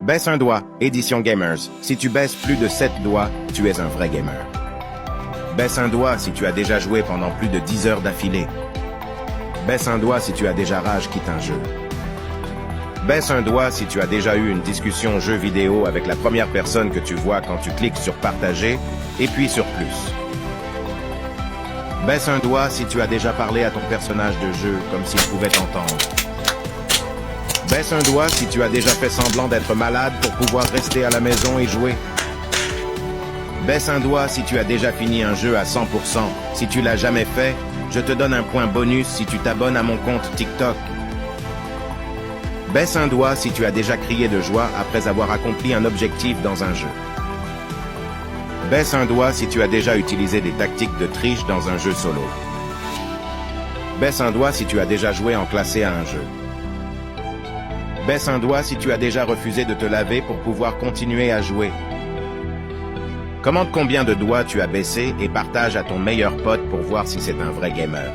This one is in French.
Baisse un doigt, Édition Gamers. Si tu baisses plus de 7 doigts, tu es un vrai gamer. Baisse un doigt si tu as déjà joué pendant plus de 10 heures d'affilée. Baisse un doigt si tu as déjà rage quitte un jeu. Baisse un doigt si tu as déjà eu une discussion jeu vidéo avec la première personne que tu vois quand tu cliques sur partager et puis sur plus. Baisse un doigt si tu as déjà parlé à ton personnage de jeu comme s'il pouvait t'entendre. Baisse un doigt si tu as déjà fait semblant d'être malade pour pouvoir rester à la maison et jouer. Baisse un doigt si tu as déjà fini un jeu à 100%. Si tu l'as jamais fait, je te donne un point bonus si tu t'abonnes à mon compte TikTok. Baisse un doigt si tu as déjà crié de joie après avoir accompli un objectif dans un jeu. Baisse un doigt si tu as déjà utilisé des tactiques de triche dans un jeu solo. Baisse un doigt si tu as déjà joué en classé à un jeu. Baisse un doigt si tu as déjà refusé de te laver pour pouvoir continuer à jouer. Commente combien de doigts tu as baissé et partage à ton meilleur pote pour voir si c'est un vrai gamer.